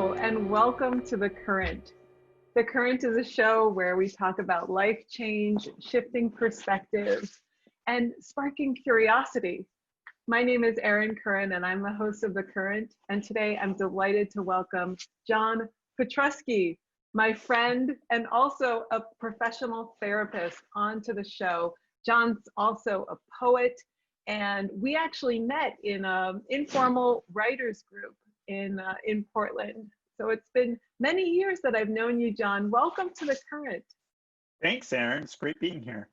Hello, and welcome to The Current. The Current is a show where we talk about life change, shifting perspectives, and sparking curiosity. My name is Erin Curren, and I'm the host of The Current. And today I'm delighted to welcome Jon Petruschke, my friend and also a professional therapist, onto the show. Jon's also a poet, and we actually met in an informal writers group in Portland. So it's been many years that I've known you, Jon. Welcome to The Current. Thanks, Erin. It's great being here.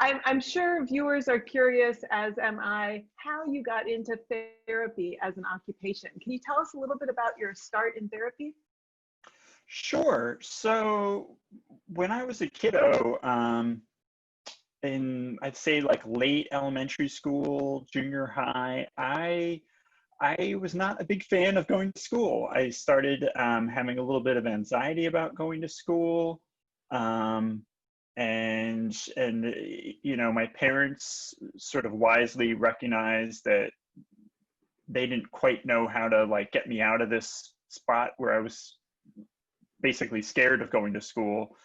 I'm sure viewers are curious, as am I, how you got into therapy as an occupation. Can you tell us a little bit about your start in therapy? Sure. So when I was a kiddo, I'd say like late elementary school, junior high, I was not a big fan of going to school. I started having a little bit of anxiety about going to school. And you know, my parents sort of wisely recognized that they didn't quite know how to like get me out of this spot where I was basically scared of going to school.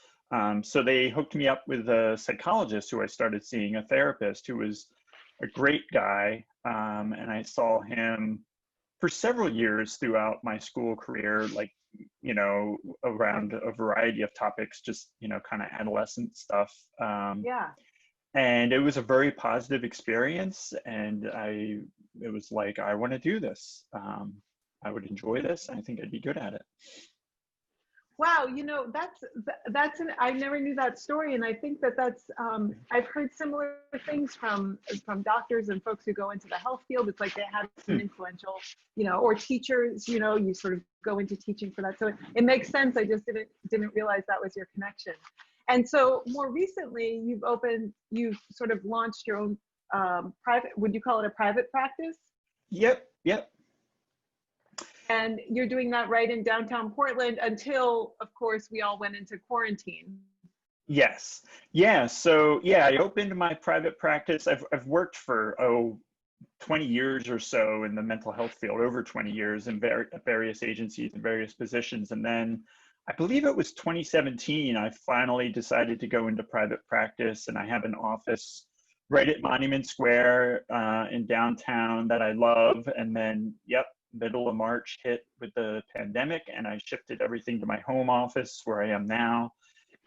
So they hooked me up with a psychologist who I started seeing, a therapist who was a great guy. And I saw him for several years throughout my school career, like, you know, around a variety of topics, just, you know, kind of adolescent stuff. Yeah. And it was a very positive experience. And it was like, I want to do this. I would enjoy this. I think I'd be good at it. Wow, you know, I never knew that story, and I think that's I've heard similar things from doctors and folks who go into the health field. It's like they have some influential, you know, or teachers, you know, you sort of go into teaching for that. So it makes sense. I just didn't realize that was your connection. And so more recently, you've sort of launched your own private, would you call it a private practice? Yep. And you're doing that right in downtown Portland until, of course, we all went into quarantine. Yes. Yeah. So yeah, I opened my private practice. I've worked for 20 years or so in the mental health field, over 20 years in various agencies and various positions. And then I believe it was 2017, I finally decided to go into private practice, and I have an office right at Monument Square in downtown that I love. And then, yep, middle of March hit with the pandemic, and I shifted everything to my home office where I am now.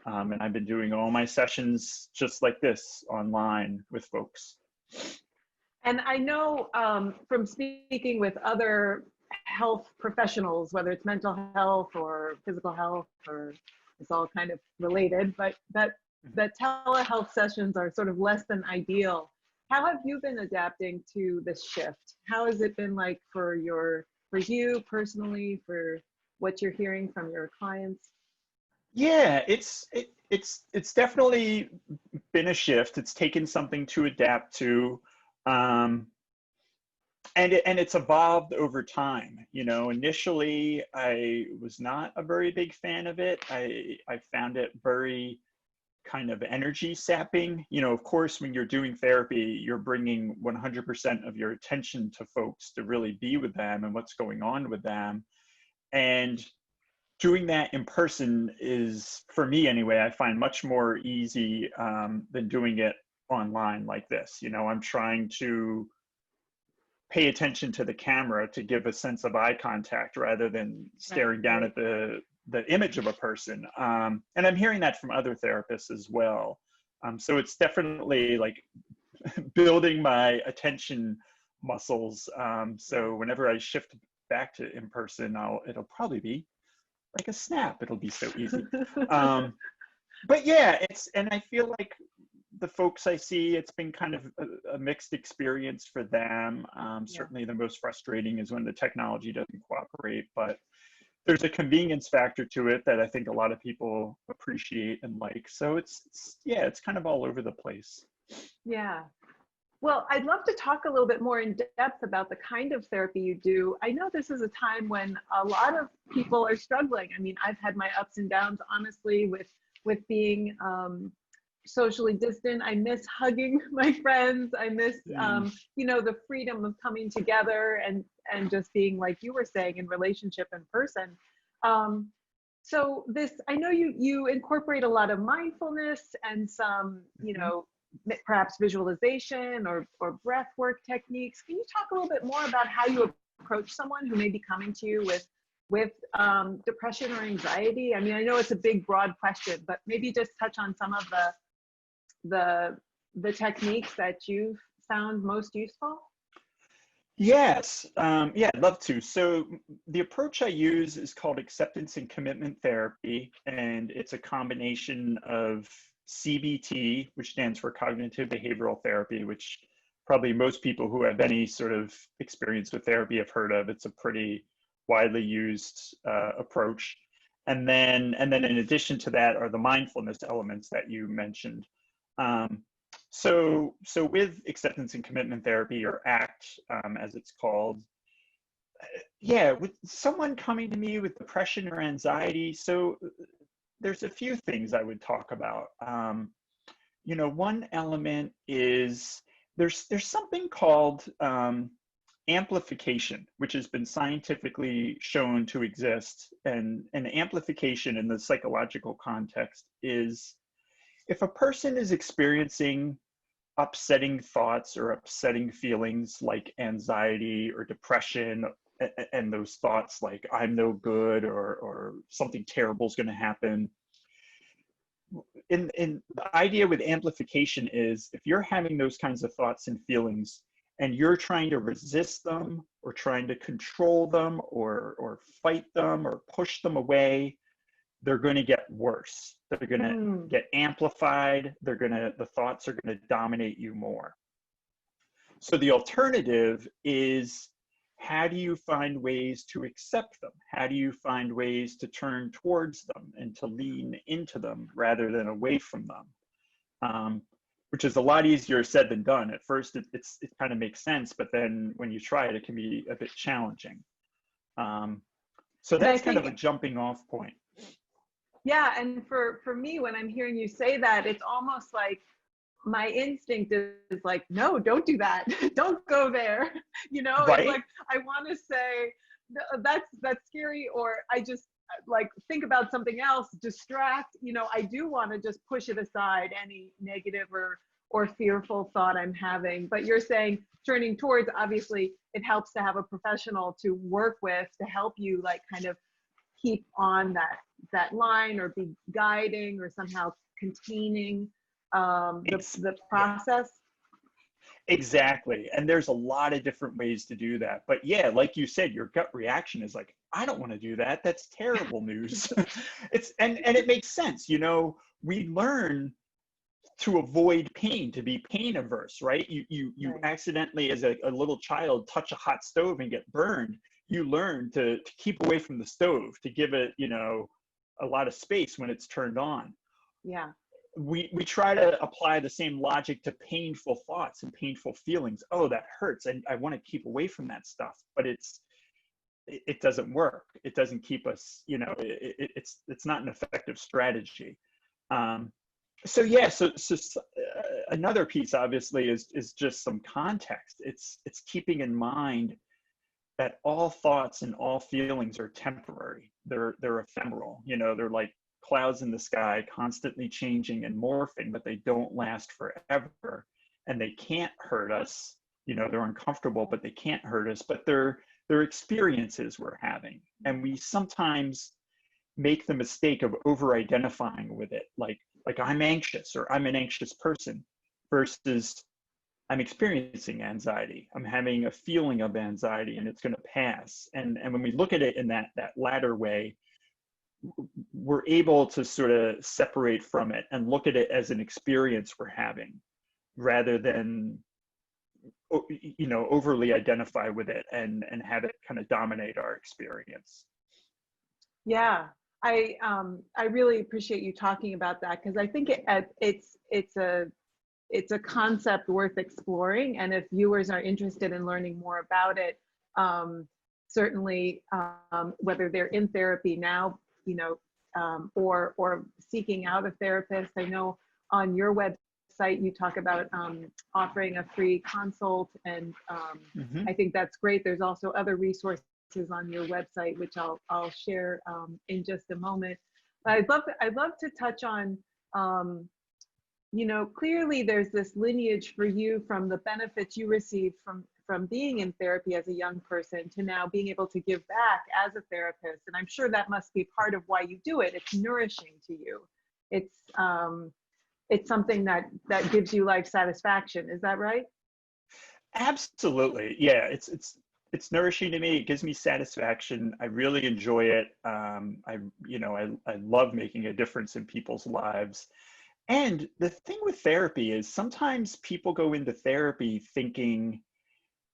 And I've been doing all my sessions just like this online with folks. And I know from speaking with other health professionals, whether it's mental health or physical health, or it's all kind of related, but that telehealth sessions are sort of less than ideal. How have you been adapting to this shift? How has it been like for you personally, for what you're hearing from your clients? Yeah, it's definitely been a shift. It's taken something to adapt to, and it's evolved over time. You know, initially I was not a very big fan of it. I found it very kind of energy sapping. You know, of course, when you're doing therapy, you're bringing 100% of your attention to folks to really be with them and what's going on with them. And doing that in person is, for me anyway, I find much more easy than doing it online like this. You know, I'm trying to pay attention to the camera to give a sense of eye contact rather than staring down at the image of a person. And I'm hearing that from other therapists as well. So it's definitely like building my attention muscles. So whenever I shift back to in person, it'll probably be like a snap. It'll be so easy. But yeah, and I feel like the folks I see, it's been kind of a mixed experience for them. Certainly the most frustrating is when the technology doesn't cooperate, but there's a convenience factor to it that I think a lot of people appreciate and like. So it's kind of all over the place. Yeah. Well, I'd love to talk a little bit more in depth about the kind of therapy you do. I know this is a time when a lot of people are struggling. I mean, I've had my ups and downs, honestly, with being socially distant. I miss hugging my friends. I miss, you know, the freedom of coming together and just being, like you were saying, in relationship in person. So this, I know you incorporate a lot of mindfulness and some, you know, perhaps visualization or breath work techniques. Can you talk a little bit more about how you approach someone who may be coming to you with depression or anxiety? I mean, I know it's a big, broad question, but maybe just touch on some of the techniques that you've found most useful. Yes, yeah, I'd love to. So the approach I use is called acceptance and commitment therapy, and it's a combination of CBT, which stands for cognitive behavioral therapy, which probably most people who have any sort of experience with therapy have heard of. It's a pretty widely used approach. And then in addition to that are the mindfulness elements that you mentioned. So with acceptance and commitment therapy, or ACT, as it's called, yeah, with someone coming to me with depression or anxiety, so there's a few things I would talk about. You know, one element is there's something called amplification, which has been scientifically shown to exist. And amplification in the psychological context is if a person is experiencing upsetting thoughts or upsetting feelings like anxiety or depression, and those thoughts like I'm no good or something terrible is going to happen. In the idea with amplification is if you're having those kinds of thoughts and feelings and you're trying to resist them or trying to control them or fight them or push them away, they're going to get worse. They're going to get amplified. The thoughts are going to dominate you more. So the alternative is, how do you find ways to accept them? How do you find ways to turn towards them and to lean into them rather than away from them? Which is a lot easier said than done. At first, it kind of makes sense, but then when you try it, it can be a bit challenging. So that's kind of a jumping off point. Yeah, and for me, when I'm hearing you say that, it's almost like my instinct is like, no, don't do that. Don't go there. You know, right? It's like, I want to say that's scary, or I just like think about something else, distract. You know, I do want to just push it aside, any negative or fearful thought I'm having. But you're saying turning towards, obviously, it helps to have a professional to work with to help you, like, kind of keep on that line, or be guiding or somehow containing the process. Exactly. And there's a lot of different ways to do that. But yeah, like you said, your gut reaction is like, I don't want to do that. That's terrible news. And it makes sense. You know, we learn to avoid pain, to be pain averse, right? You Right. accidentally, as a little child, touch a hot stove and get burned. You learn to keep away from the stove, to give it, you know, a lot of space when it's turned on. Yeah. We try to apply the same logic to painful thoughts and painful feelings. Oh, that hurts, and I want to keep away from that stuff, but it doesn't work. It doesn't keep us, you know, it's not an effective strategy. So yeah, so another piece obviously is just some context. It's keeping in mind that all thoughts and all feelings are temporary. They're ephemeral. You know, they're like clouds in the sky, constantly changing and morphing, but they don't last forever, and they can't hurt us. You know, they're uncomfortable, but they can't hurt us. But they're experiences we're having, and we sometimes make the mistake of over-identifying with it, like I'm anxious, or I'm an anxious person, versus I'm experiencing anxiety. I'm having a feeling of anxiety, and it's going to pass. And when we look at it in that latter way, we're able to sort of separate from it and look at it as an experience we're having, rather than, you know, overly identify with it and have it kind of dominate our experience. Yeah. I really appreciate you talking about that, because I think it's a concept worth exploring. And if viewers are interested in learning more about it, certainly, whether they're in therapy now, you know, or seeking out a therapist. I know on your website website, you talk about offering a free consult, and Hmm. I think that's great. There's also other resources on your website, which I'll share in just a moment. But I'd love to touch on, you know, clearly there's this lineage for you from the benefits you received from being in therapy as a young person to now being able to give back as a therapist. And I'm sure that must be part of why you do it. It's nourishing to you. It's something that gives you life satisfaction. Is that right? Absolutely. Yeah, it's nourishing to me. It gives me satisfaction. I really enjoy it. I love making a difference in people's lives. And the thing with therapy is sometimes people go into therapy thinking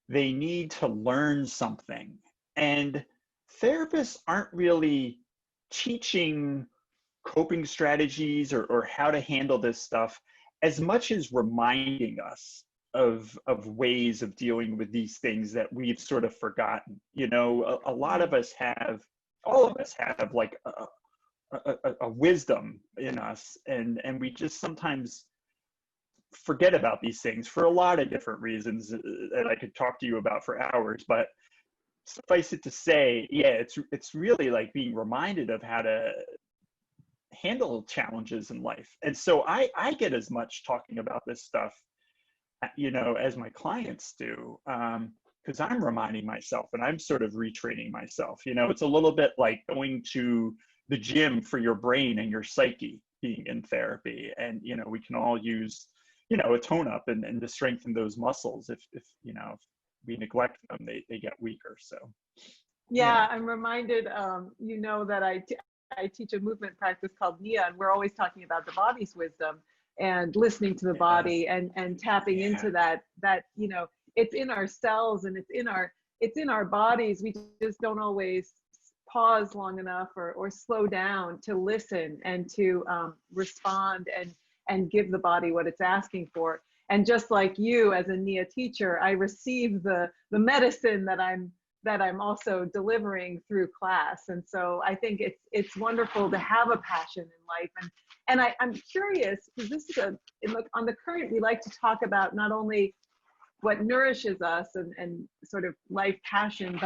they need to learn something. And therapists aren't really teaching coping strategies or how to handle this stuff as much as reminding us of ways of dealing with these things that we've sort of forgotten. You know, a lot of us have, all of us have like a wisdom in us, and we just sometimes forget about these things for a lot of different reasons that I could talk to you about for hours. But suffice it to say, yeah, it's really like being reminded of how to handle challenges in life. And so I get as much talking about this stuff, you know, as my clients do, because I'm reminding myself and I'm sort of retraining myself. You know, it's a little bit like going to the gym for your brain and your psyche being in therapy. And, you know, we can all use, you know, a tone up and to strengthen those muscles. If you know, if we neglect them, they get weaker. So, yeah. Yeah, I'm reminded, you know, that I teach a movement practice called Nia, and we're always talking about the body's wisdom and listening to the Yes. body and tapping Yeah. into that, you know, it's in our cells and it's in our bodies. We just don't always pause long enough or slow down to listen and to respond and give the body what it's asking for. And just like you as a Nia teacher, I receive the medicine that I'm also delivering through class. And so I think it's wonderful to have a passion in life. And I'm curious, because this is on the Current, we like to talk about not only what nourishes us and sort of life passion,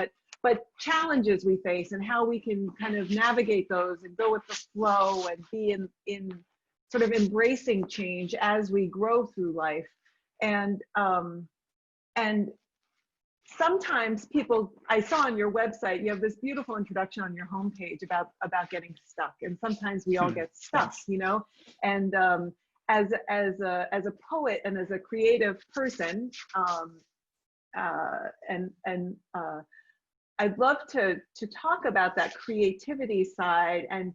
but challenges we face and how we can kind of navigate those and go with the flow and be in sort of embracing change as we grow through life. And sometimes people, I saw on your website, you have this beautiful introduction on your homepage about getting stuck, and sometimes we all get stuck, Thanks. you know. And as a poet and as a creative person, and I'd love to talk about that creativity side and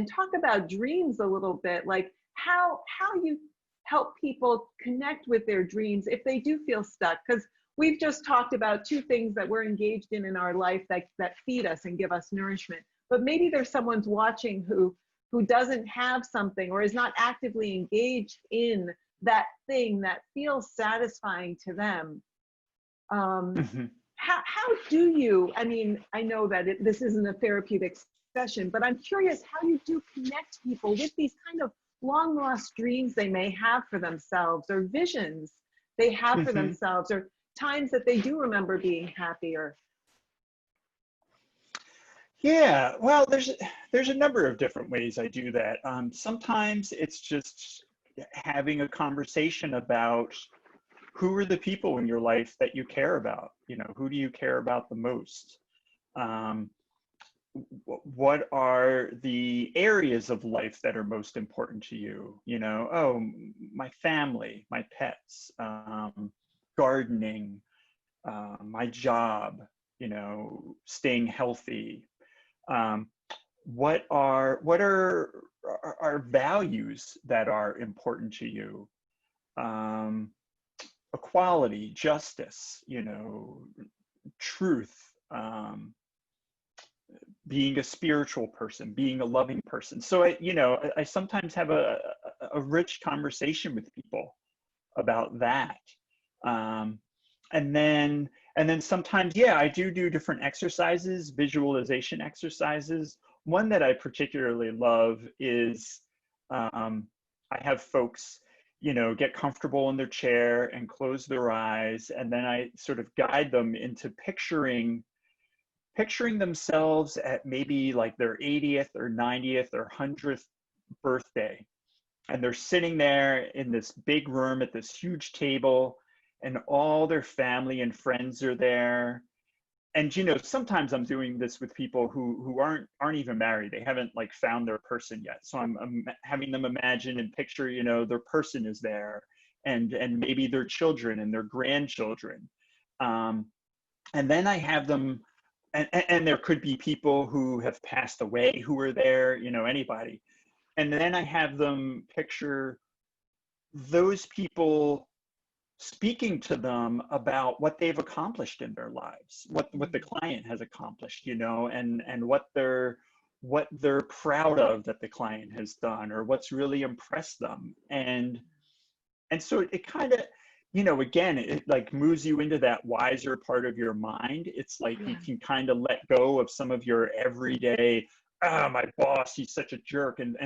talk about dreams a little bit, like how you help people connect with their dreams if they do feel stuck. Because we've just talked about two things that we're engaged in our life that feed us and give us nourishment. But maybe there's someone's watching who doesn't have something or is not actively engaged in that thing that feels satisfying to them. Mhm. How do you, I mean, I know that this isn't a therapeutic session, but I'm curious how you do connect people with these kind of long lost dreams they may have for themselves, or visions they have for Mhm. themselves, or times that they do remember being happier. Yeah, well, there's a number of different ways I do that. Sometimes it's just having a conversation about who are the people in your life that you care about. You know, who do you care about the most? Um, what are the areas of life that are most important to you? You know, oh, my family, my pets, gardening, my job, you know, staying healthy. Um, what are values that are important to you? Um, Equality, justice, you know, truth, being a spiritual person, being a loving person. So I sometimes have a rich conversation with people about that. Um, and then sometimes, yeah, I do different exercises, visualization exercises. One that I particularly love is I have folks get comfortable in their chair and close their eyes. And then I sort of guide them into picturing themselves at maybe like their 80th or 90th or 100th birthday. And they're sitting there in this big room at this huge table, and all their family and friends are there. And sometimes I'm doing this with people who aren't even married. They haven't like found their person yet. So I'm having them imagine and picture, their person is there, and maybe their children and their grandchildren. And then I have them, and there could be people who have passed away who are there, anybody. And then I have them picture those people speaking to them about what they've accomplished in their lives, what the client has accomplished, and what they're proud of that the client has done, or what's really impressed them. And so it kind of, again, it like moves you into that wiser part of your mind. It's like you can kind of let go of some of your everyday, my boss, he's such a jerk, and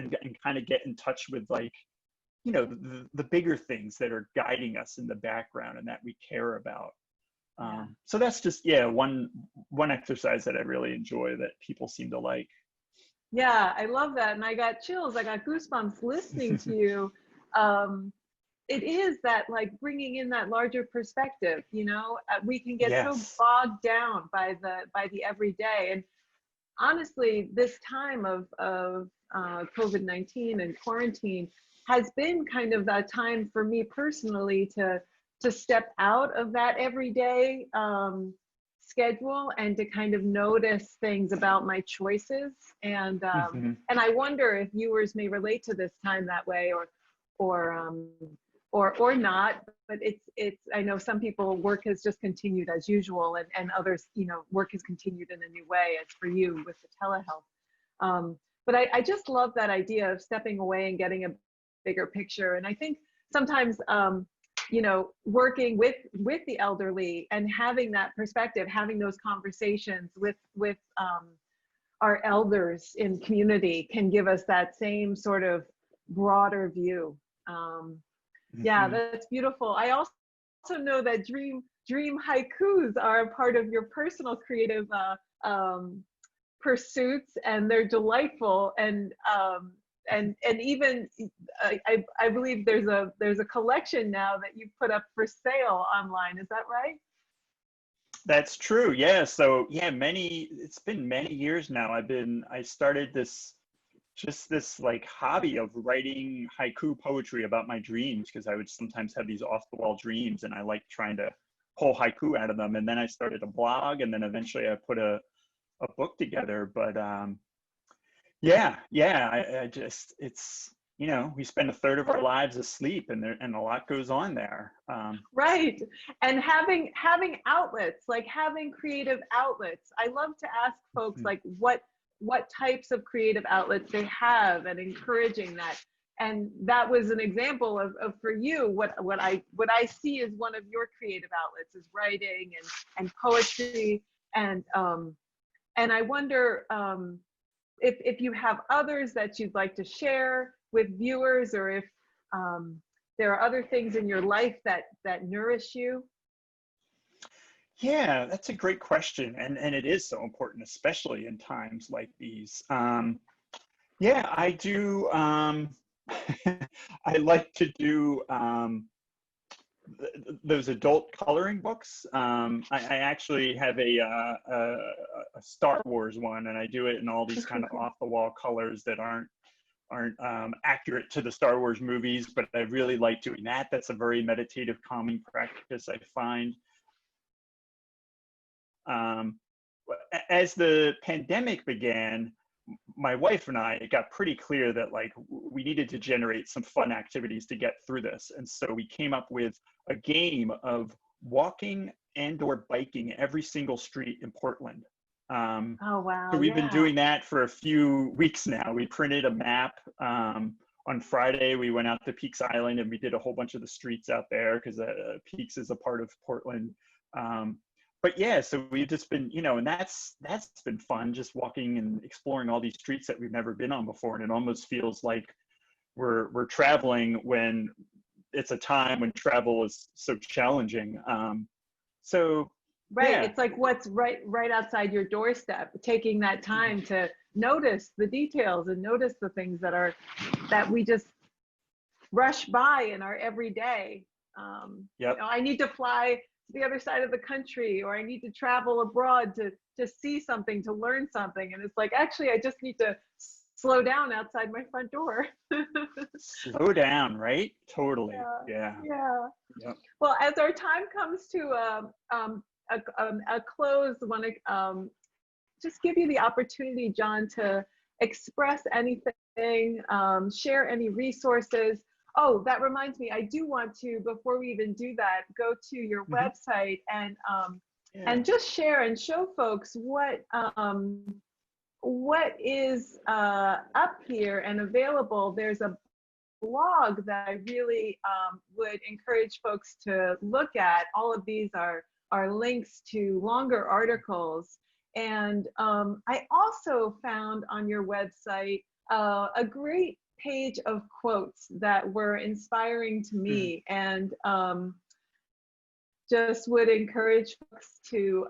kind of get in touch with like, the bigger things that are guiding us in the background and that we care about. So that's just, one exercise that I really enjoy that people seem to like. Yeah, I love that. And I got chills, I got goosebumps listening to you. It is that like bringing in that larger perspective, we can get so bogged down by the everyday. And honestly, this time of COVID-19 and quarantine has been kind of that time for me personally to step out of that everyday schedule and to kind of notice things about my choices. And I wonder if viewers may relate to this time that way, or not. But it's I know some people, work has just continued as usual, and others, work has continued in a new way, as for you with the telehealth. But I just love that idea of stepping away and getting a bigger picture. And I think sometimes, working with the elderly and having that perspective, having those conversations with our elders in community can give us that same sort of broader view. Yeah, that's beautiful. I also know that dream haikus are a part of your personal creative pursuits, and they're delightful. And even I believe there's a collection now that you put up for sale online. Is that right? That's true. Yeah. So it's been many years now. I started this like hobby of writing haiku poetry about my dreams, because I would sometimes have these off the wall dreams and I like trying to pull haiku out of them. And then I started a blog, and then eventually I put a book together. But I just, it's, we spend a third of our lives asleep, and a lot goes on there. Right. And having outlets, like having creative outlets. I love to ask folks like what types of creative outlets they have, and encouraging that. And that was an example of for you, what I see as one of your creative outlets is writing and poetry. And I wonder if you have others that you'd like to share with viewers, or if there are other things in your life that nourish you. Yeah, that's a great question. And it is so important, especially in times like these. I do. I like to do those adult coloring books. I actually have a Star Wars one, and I do it in all these kind of off the wall colors that aren't accurate to the Star Wars movies, but I really like doing that. That's a very meditative, calming practice, I find. As the pandemic began, my wife and I, it got pretty clear that like we needed to generate some fun activities to get through this. And so we came up with a game of walking and or biking every single street in Portland. Oh, wow. So we've been doing that for a few weeks now. We printed a map. On Friday, we went out to Peaks Island and we did a whole bunch of the streets out there, because Peaks is a part of Portland. But yeah, so we've just been, and that's been fun, just walking and exploring all these streets that we've never been on before. And it almost feels like we're traveling when it's a time when travel is so challenging. So Right. yeah. It's like what's right outside your doorstep, taking that time to notice the details and notice the things that we just rush by in our everyday. Yep. I need to fly to the other side of the country, or I need to travel abroad to see something, to learn something. And it's like, actually, I just need to slow down outside my front door. Slow down, right? Totally. Yeah. Yeah. Yeah. Yep. Well, as our time comes to a close, I want to just give you the opportunity, Jon, to express anything, share any resources. Oh, that reminds me, I do want to, before we even do that, go to your website and just share and show folks what is up here and available. There's a blog that I really would encourage folks to look at. All of these are links to longer articles. And I also found on your website a great page of quotes that were inspiring to me, and just would encourage folks to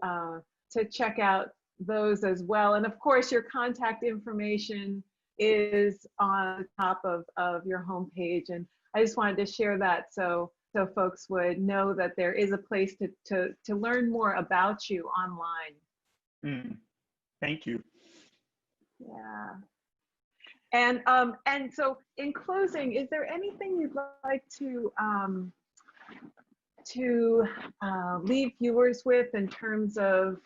check out those as well. And of course, your contact information is on the top of your homepage. And I just wanted to share that so folks would know that there is a place to learn more about you online. Thank you. Yeah. And so in closing, is there anything you'd like to leave viewers with in terms of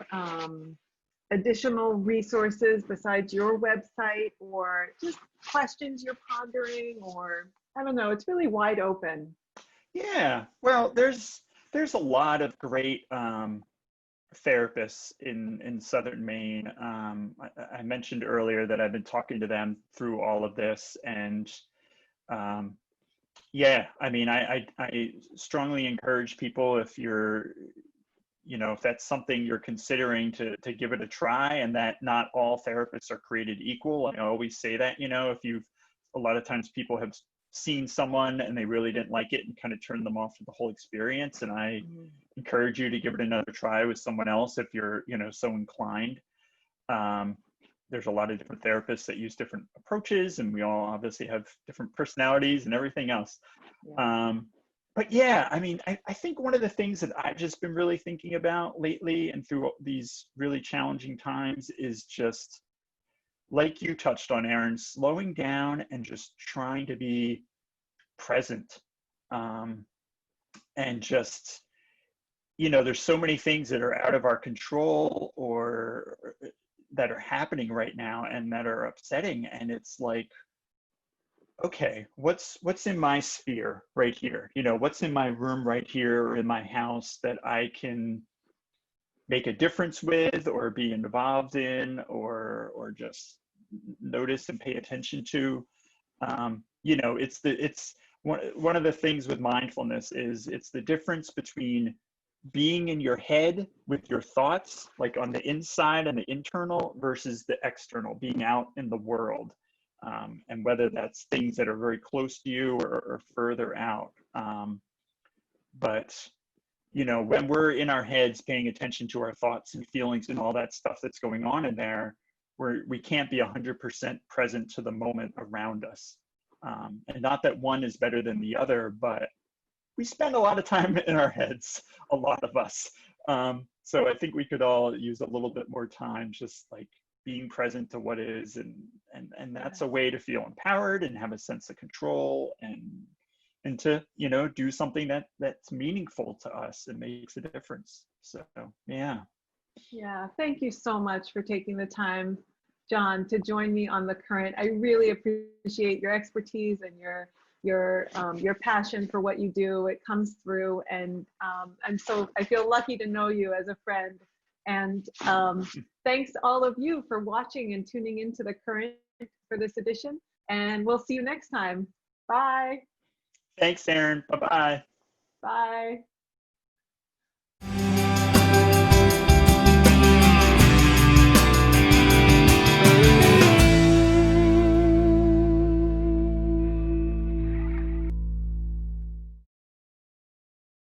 additional resources besides your website, or just questions you're pondering, or I don't know, it's really wide open. Yeah, well, there's a lot of great therapists in Southern Maine. I mentioned earlier that I've been talking to them through all of this, and yeah, I mean, I strongly encourage people, if you're, if that's something you're considering, to give it a try, and that not all therapists are created equal. I always say that, if a lot of times people have seen someone and they really didn't like it and kind of turned them off to the whole experience. And I encourage you to give it another try with someone else if you're, so inclined. There's a lot of different therapists that use different approaches, and we all obviously have different personalities and everything else. Yeah. But yeah, I mean, I think one of the things that I've just been really thinking about lately and through these really challenging times is just, like you touched on, Erin, slowing down and just trying to be present. And just, there's so many things that are out of our control or that are happening right now and that are upsetting. And it's like, okay, what's in my sphere right here? What's in my room right here, or in my house, that I can make a difference with, or be involved in, or just notice and pay attention to. It's one of the things with mindfulness is it's the difference between being in your head with your thoughts, like on the inside and the internal, versus the external, being out in the world. And whether that's things that are very close to you or further out. But when we're in our heads paying attention to our thoughts and feelings and all that stuff that's going on in there, we can't be 100% present to the moment around us. And not that one is better than the other, but we spend a lot of time in our heads, a lot of us. So I think we could all use a little bit more time just like being present to what is, and that's a way to feel empowered and have a sense of control, and to do something that's meaningful to us and makes a difference. So yeah. Thank you so much for taking the time, Jon, to join me on The Current. I really appreciate your expertise and your passion for what you do. It comes through, and so I feel lucky to know you as a friend. And thanks all of you for watching and tuning into The Current for this edition. And we'll see you next time. Bye. Thanks, Erin. Bye-bye. Bye.